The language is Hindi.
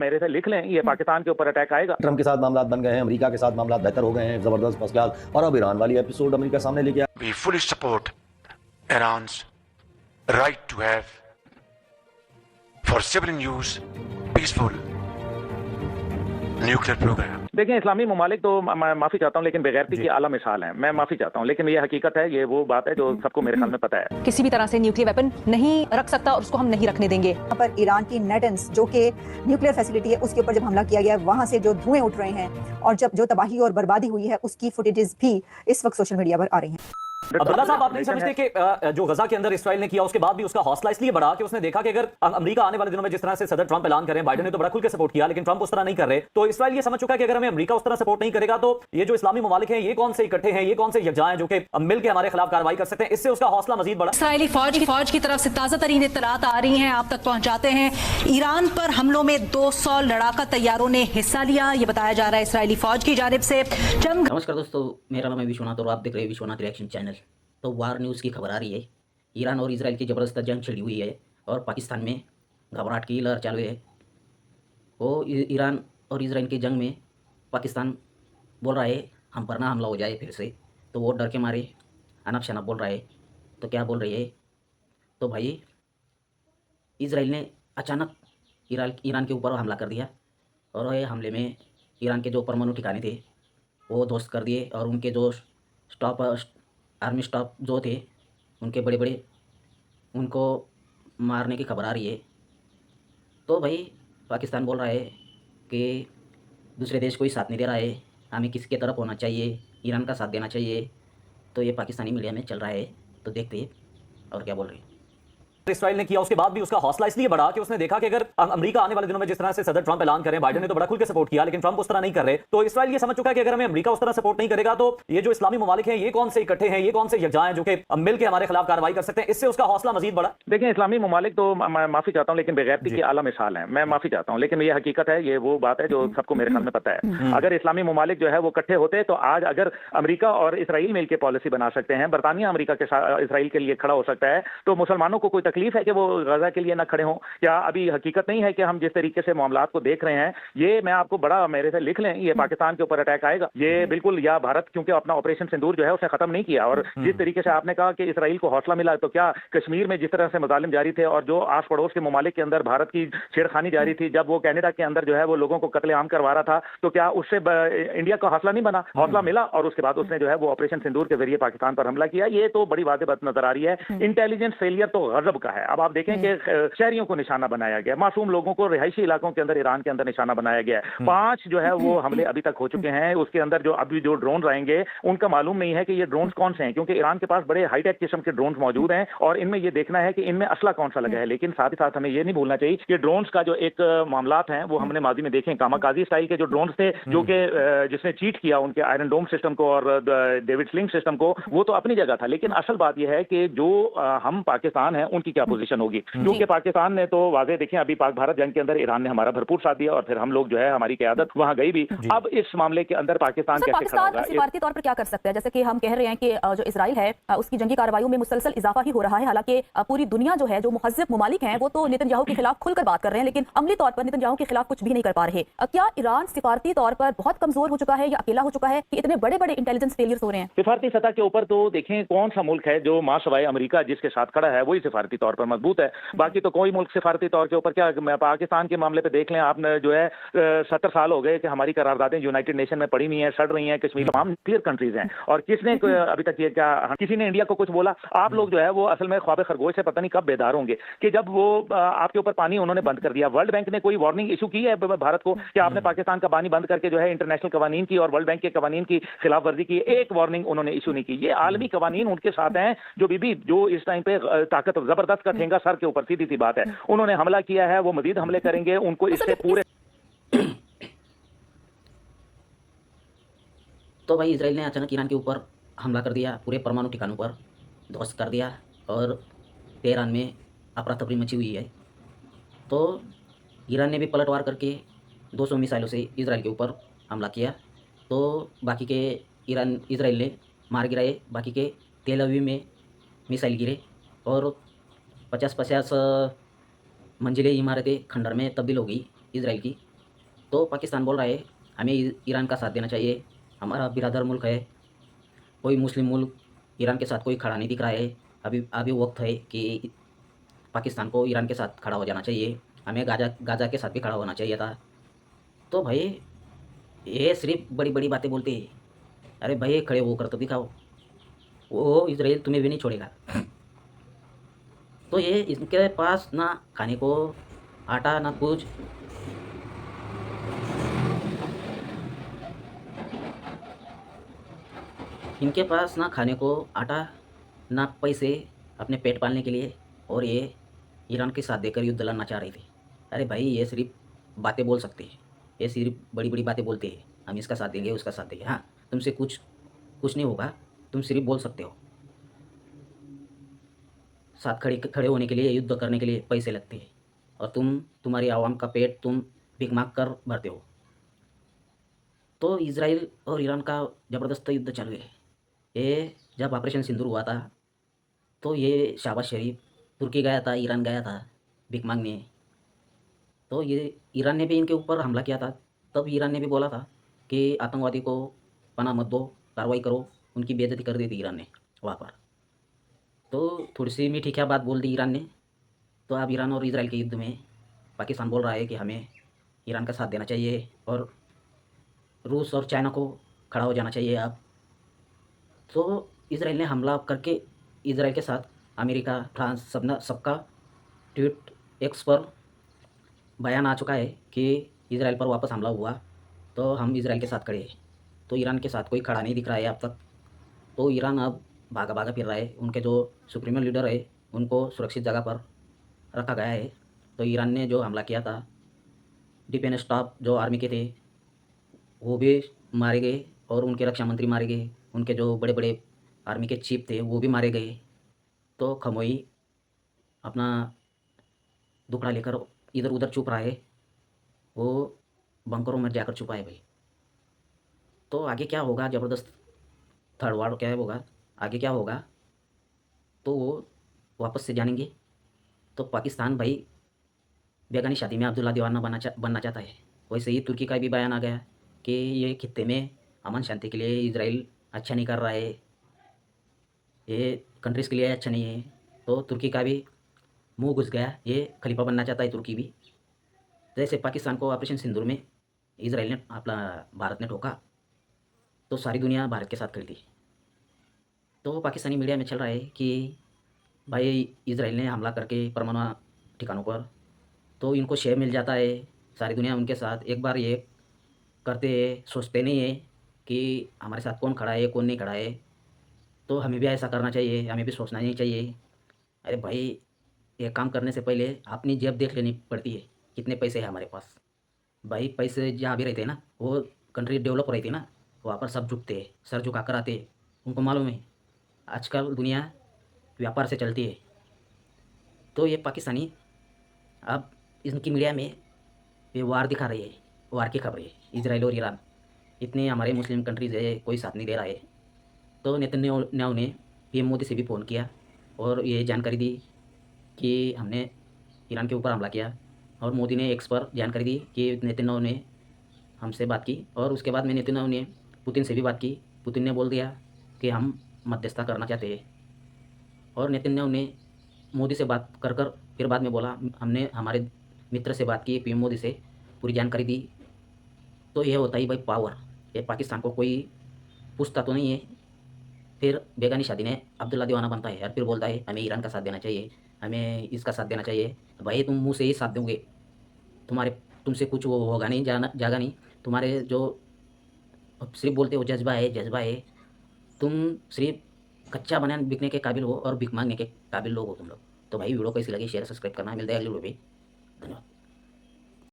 मेरे से लिख लें, ये पाकिस्तान के ऊपर अटैक आएगा। ट्रंप के साथ मामला बन गए हैं, अमेरिका के साथ मामला बेहतर हो गए हैं, जबरदस्त मसला, और अब ईरान वाली एपिसोड अमेरिका सामने लेके आया। We fully support Iran's right to have for civilian use peaceful nuclear program. देखिए, इस्लामी ममालिक तो मैं माफी चाहता हूँ, लेकिन बेगैरती की आला मिसाल है। मैं माफी चाहता हूँ, लेकिन ये हकीकत है, ये वो बात है जो सबको मेरे ख्याल में पता है। किसी भी तरह से न्यूक्लियर वेपन नहीं रख सकता और उसको हम नहीं रखने देंगे। यहाँ पर ईरान की नेटेंस जो कि न्यूक्लियर फैसिलिटी है, उसके ऊपर जब हमला किया गया, वहां से जो धुएं उठ रहे हैं और जब जो तबाही और बर्बादी हुई है, उसकी फुटेजेस भी इस वक्त सोशल मीडिया पर आ रही हैं। अब्दुल्ला साहब, आप नहीं समझते कि जो गजा के अंदर इसराइल ने किया, उसके बाद भी उसका हौसला इसलिए बढ़ा कि उसने देखा कि अगर अमेरिका आने वाले दिनों में जिस तरह से सदर ट्रंप ऐलान कर रहे हैं, बाइडेन ने तो बड़ा खुल के सपोर्ट किया, लेकिन ट्रंप उस तरह नहीं कर रहे, तो इसराइल ये समझ चुका है कि अगर हमें अमेरिका उस तरह सपोर्ट नहीं करेगा तो ये जो इस्लामी ममालिक हैं, ये कौन से इकट्ठे हैं, ये कौन से यकजा हैं जो कि मिलकर हमारे खिलाफ कार्रवाई कर सकते हैं। इससे उसका हौसला मजीद बढ़ा। इसराइली फौज की तरफ से ताजा तरीन इत्तलात आ रही हैं, आप तक पहुंचाते हैं। ईरान पर हमलों में 200 लड़ाका तैयारों ने हिस्सा लिया, ये बताया जा रहा है इसराइली फौज की जानिब से। नमस्कार दोस्तों, मेरा नाम है विश्वनाथ और आप देख रहे हैं विश्वनाथ रिएक्शन चैनल। तो वार न्यूज़ की खबर आ रही है, ईरान और इजराइल की ज़बरदस्त जंग छिड़ी हुई है और पाकिस्तान में घबराहट की लहर चालू है। वो ईरान और इजराइल की जंग में पाकिस्तान बोल रहा है हम पर ना हमला हो जाए फिर से, तो वो डर के मारे अनप शनप बोल रहा है। तो क्या बोल रही है, तो भाई इजराइल ने अचानक ईरान के ऊपर हमला कर दिया और ये हमले में ईरान के जो परमाणु ठिकाने थे वो ध्वस्त कर दिए और उनके जो आर्मी स्टाफ जो थे उनके बड़े बड़े उनको मारने की खबर आ रही है। तो भाई पाकिस्तान बोल रहा है कि दूसरे देश कोई साथ नहीं दे रहा है, हमें किसके तरफ होना चाहिए, ईरान का साथ देना चाहिए। तो ये पाकिस्तानी मीडिया में चल रहा है, तो देखते हैं और क्या बोल रहे हैं। इसराइल ने किया, उसके बाद भी उसका हौसला इसलिए बढ़ा कि उसने देखा कि अगर अमेरिका आने वाले दिनों में जिस तरह से सदर ट्रंप ऐलान कर रहे हैं, बाइडेन ने तो बड़ा खुल के सपोर्ट किया, लेकिन ट्रंप उस तरह नहीं कर रहे, तो इसराइल ये समझ चुका है कि अगर हमें अमेरिका उस तरह सपोर्ट नहीं करेगा तो ये जो इस्लामी ममालिक हैं, ये कौन से इकट्ठे हैं, ये कौन से यकजा हैं जो कि मिलकर हमारे खिलाफ कार्रवाई कर सकते हैं। इससे उसका हौसला मजीद बढ़ा। देखिए, इस्लामी ममालिक तो मैं माफी चाहता हूँ, लेकिन बेगैरती की आला मिसाल है। मैं माफी चाहता हूँ, लेकिन ये हकीकत है, ये वो बात है जो सबको मेरे ख्याल में पता है। अगर इस्लामी ममालिक जो है वो इकट्ठे होते तो आज अगर अमेरिका और इसराइल मिलकर पॉलिसी बना सकते हैं, बरतानिया अमेरिका के साथ इसराइल के लिए खड़ा हो सकता है, तो मुसलमानों को कोई तकलीफ है कि वो गजा के लिए न खड़े हों? क्या अभी हकीकत नहीं है कि हम जिस तरीके से मामलात को देख रहे हैं, ये मैं आपको बड़ा मेरे से लिख लें, ये पाकिस्तान के ऊपर अटैक आएगा, ये बिल्कुल, या भारत क्योंकि अपना ऑपरेशन सिंदूर जो है उसने खत्म नहीं किया। और जिस तरीके से आपने कहा कि इसराइल को हौसला मिला, तो क्या कश्मीर में जिस तरह से मजालिम जारी थे और जो आस पड़ोस के ममालिक के अंदर भारत की छेड़खानी जारी थी, जब वो कनाडा के अंदर जो है वो लोगों को कत्लेआम करवा रहा था, तो क्या उससे इंडिया का हौसला नहीं बना? हौसला मिला और उसके बाद उसने जो है वो ऑपरेशन सिंदूर के जरिए पाकिस्तान पर हमला किया। ये तो बड़ी वाज़ेह बात नजर आ रही है। इंटेलिजेंस फेलियर तो गजब का है। अब आप देखें कि शहरियों को निशाना बनाया गया, मासूम लोगों को रिहायशी इलाकों के अंदर ईरान के अंदर निशाना बनाया गया है। 5 जो है वो हमले अभी तक हो चुके हैं। उसके अंदर जो अभी जो ड्रोन आएंगे उनका मालूम नहीं है कि ये ड्रोन कौन से हैं, क्योंकि ईरान के पास बड़े हाईटेक किस्म के ड्रोन मौजूद हैं और इनमें ये देखना है कि इनमें असला कौन सा लगा है। लेकिन साथ ही साथ हमें ये नहीं भूलना चाहिए कि ड्रोन का जो एक मामलात हैं वो हमने माजी में देखे, कामाकाजी स्टाइल के जो ड्रोन थे, जो कि जिसने चीट किया उनके आयरन डोम सिस्टम को और डेविड स्लिंग सिस्टम को, वो तो अपनी जगह था। लेकिन असल बात यह है कि जो हम पाकिस्तान है उनकी क्या पोजीशन होगी, क्योंकि पाकिस्तान ने तो वाजे देखें, अभी पाक भारत जंग के अंदर ईरान ने हमारा भरपूर साथ दिया और फिर हम लोग जो है हमारी क़यादत वहां गई भी। अब इस मामले के अंदर पाकिस्तान कैसे खड़ा होगा? सिफारती तौर पर क्या कर सकते हैं? जैसे कि हम कह रहे हैं कि जो इजराइल है उसकी जंगी कार्रवाइयों में मुसलसल इजाफा ही हो रहा है। हालांकि पूरी दुनिया जो है, जो मुहज़्ज़ब ममालिक हैं, वो तो नेतन्याहू के खिलाफ खुलकर बात कर रहे हैं, लेकिन अमली तौर पर नेतन्याहू के खिलाफ कुछ भी नहीं कर पा रहे। क्या ईरान सिफारती तौर पर बहुत कमजोर हो चुका है या अकेला हो चुका है कि इतने बड़े बड़े इंटेलिजेंस फेलियर्स हो रहे हैं? सिफारती सतह के ऊपर तो देखें कौन सा मुल्क है जो मां सवाए अमेरिका जिसके साथ खड़ा है वही सिफारती तौर पर मजबूत है। बाकी तो कोई मुल्क सिफारती तौर के ऊपर, क्या पाकिस्तान के मामले पे देख लें, आपने जो है 70 साल हो गए कि हमारी करारदादें यूनाइटेड नेशन में पड़ी हुई हैं, सड़ रही हैं। कश्मीर तमाम क्लियर कंट्रीज हैं और किसने अभी तक ये क्या किसी ने इंडिया को कुछ बोला? आप लोग जो है वो असल में ख्वाब खरगोश से पता नहीं कब बेदार होंगे कि जब वो आपके ऊपर पानी उन्होंने बंद कर दिया। वर्ल्ड बैंक ने कोई वार्निंग इशू की है भारत को कि आपने पाकिस्तान का पानी बंद करके जो है इंटरनेशनल कवानीन की और वर्ल्ड बैंक के कवानीन की खिलाफ वर्जी की? एक वार्निंग उन्होंने इशू नहीं की। ये आलमी कवानीन उनके साथ हैं जो बीबी जो इस टाइम पे ताकत जबरदस्त का ठेंगा सर के ऊपर, सीधी सी बात है। उन्होंने हमला किया है, वो मजीद हमले करेंगे, उनको इससे पूरे। तो भाई इजराइल ने अचानक ईरान के ऊपर हमला कर दिया, पूरे परमाणु ठिकानों पर ध्वस्त कर दिया और तेहरान में अफरा तफरी मची हुई है। तो ईरान ने भी पलटवार करके 200 मिसाइलों से इजराइल के ऊपर हमला किया। तो बाकी के इजराइल ने मार गिराए, बाकी के तेल अवीव में मिसाइल गिरे और 50-50 मंजिलें इमारतें खंडर में तब्दील हो गई इजराइल की। तो पाकिस्तान बोल रहा है हमें ईरान का साथ देना चाहिए, हमारा बिरादर मुल्क है, कोई मुस्लिम मुल्क ईरान के साथ कोई खड़ा नहीं दिख रहा है। अभी वक्त है कि पाकिस्तान को ईरान के साथ खड़ा हो जाना चाहिए, हमें गाज़ा के साथ भी खड़ा होना चाहिए था। तो भाई ये सिर्फ बड़ी बड़ी बातें बोलते हैं। अरे भाई खड़े होकर तो दिखाओ, वो इजराइल तुम्हें भी नहीं छोड़ेगा। तो ये इनके पास ना खाने को आटा ना कुछ, इनके पास ना खाने को आटा ना पैसे अपने पेट पालने के लिए, और ये ईरान के साथ देकर युद्ध लड़ना चाह रहे थे। अरे भाई ये सिर्फ बातें बोल सकते हैं, ये सिर्फ बड़ी बड़ी बातें बोलते हैं, हम इसका साथ देंगे उसका साथ देंगे। हाँ, तुमसे कुछ नहीं होगा, तुम सिर्फ बोल सकते हो। साथ खड़े होने के लिए, युद्ध करने के लिए पैसे लगते हैं, और तुम्हारी आवाम का पेट तुम भीख मांग कर भरते हो। तो इजराइल और ईरान का ज़बरदस्त युद्ध चल गया। ये जब ऑपरेशन सिंदूर हुआ था तो ये शहबाज शरीफ तुर्की गया था, ईरान गया था भीख मांगने। तो ये ईरान ने भी इनके ऊपर हमला किया था। तब ईरान ने भी बोला था कि आतंकवादी को पनाह मत दो, कार्रवाई करो। उनकी बेइज्जती कर दी थी ईरान ने वहाँ पर। तो थोड़ी सी मीठी क्या बात बोल दी ईरान ने। तो अब ईरान और इजराइल के युद्ध में पाकिस्तान बोल रहा है कि हमें ईरान का साथ देना चाहिए और रूस और चाइना को खड़ा हो जाना चाहिए अब। तो इजराइल ने हमला करके इजराइल के साथ अमेरिका, फ्रांस सबका ट्वीट एक्स पर बयान आ चुका है कि इजराइल पर वापस हमला हुआ तो हम इजराइल के साथ खड़े हैं। तो ईरान के साथ कोई खड़ा नहीं दिख रहा है अब तक। तो ईरान अब भागा भागा फिर रहा है। उनके जो सुप्रीमो लीडर है उनको सुरक्षित जगह पर रखा गया है। तो ईरान ने जो हमला किया था, डिफेंस स्टाफ जो आर्मी के थे वो भी मारे गए, और उनके रक्षा मंत्री मारे गए, उनके जो बड़े बड़े आर्मी के चीफ थे वो भी मारे गए। तो खमोई अपना दुखड़ा लेकर इधर उधर छुप रहा है, वो बंकरों में जाकर छुपा है भाई। तो आगे क्या होगा, ज़बरदस्त थर्ड वार क्या होगा, आगे क्या होगा तो वो वापस से जानेंगे। तो पाकिस्तान भाई बेगानी शादी में अब्दुल्ला दीवाना बनना चाहता है। वैसे ही तुर्की का भी बयान आ गया कि ये खित्ते में अमन शांति के लिए इजराइल अच्छा नहीं कर रहा है, ये कंट्रीज़ के लिए अच्छा नहीं है। तो तुर्की का भी मुंह घुस गया, ये खलीफा बनना चाहता है तुर्की भी। जैसे पाकिस्तान को ऑपरेशन सिंदूर में इजराइल ने अपना भारत ने ठोका तो सारी दुनिया भारत के साथ खड़ी थी। तो पाकिस्तानी मीडिया में चल रहा है कि भाई इजराइल ने हमला करके परमाणु ठिकानों पर तो इनको शेयर मिल जाता है, सारी दुनिया उनके साथ एक बार ये करते हैं, सोचते नहीं है कि हमारे साथ कौन खड़ा है कौन नहीं खड़ा है। तो हमें भी ऐसा करना चाहिए, हमें भी सोचना नहीं चाहिए। अरे भाई ये काम करने से पहले अपनी जेब देख लेनी पड़ती है, कितने पैसे हैं हमारे पास। भाई पैसे जहाँ भी रहते हैं ना, वो कंट्री डेवलप रहती है ना, वहाँ पर सब झुकते हैं, सर झुका कर आते हैं। उनको मालूम है आजकल दुनिया व्यापार से चलती है। तो ये पाकिस्तानी अब इनकी मीडिया में ये वार दिखा रही है, वार की खबरें, इजराइल और ईरान। इतने हमारे मुस्लिम कंट्रीज़ है, कोई साथ नहीं दे रहा है। तो नेतन्याहू ने पीएम मोदी से भी फ़ोन किया और ये जानकारी दी कि हमने ईरान के ऊपर हमला किया, और मोदी ने एक्स पर जानकारी दी कि नेतन्याहू ने हमसे बात की। और उसके बाद में नेतन्याहू ने पुतिन से भी बात की। पुतिन ने बोल दिया कि हम मध्यस्थता करना चाहते हैं, और नेतन्याहू ने मोदी से बात कर फिर बाद में बोला हमने हमारे मित्र से बात की, पीएम मोदी से पूरी जानकारी दी। तो यह होता ही भाई पावर। ये पाकिस्तान को कोई पूछता तो नहीं है, फिर बेगानी शादी ने अब्दुल्ला दीवाना बनता है और फिर बोलता है हमें ईरान का साथ देना चाहिए, हमें इसका साथ देना चाहिए। भाई तुम मुँह से ही साथ दोगे, तुमसे कुछ वो होगा नहीं, जागा नहीं। तुम्हारे जो सिर्फ बोलते हो जज्बा है, तुम सिर्फ कच्चा बनाने बिकने के काबिल हो और भिख मांगने के काबिल लोग हो तुम लोग। तो भाई वीडियो कैसी लगी शेयर सब्सक्राइब करना, मिलता है अगली वीडियो पे। धन्यवाद।